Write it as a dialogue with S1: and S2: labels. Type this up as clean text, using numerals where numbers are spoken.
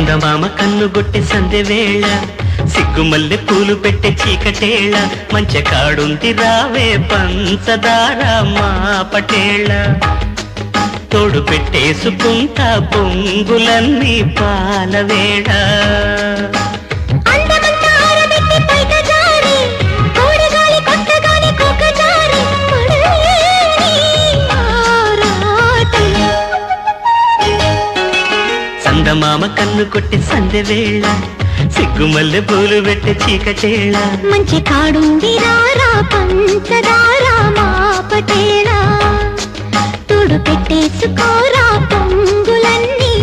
S1: చందమామ కన్నుగొట్టె సందె వేళ సిగ్గుమల్లె పూలు పెట్టే చీకటేళ మంచె కాడుంది రావే పంచదార మా పటేళ తోడు పెట్టేసుకుంటా పొంగులన్నీ పాలవేళ చందమామ కన్ను కొట్టి సందె వేళ సిగ్గుమల్లె పూలు పెట్టే చీకటేళ
S2: మంచి కాడుంది రారా పంచదార మా పటేళ తోడు పెట్టేసుకోరా పొంగులన్నీ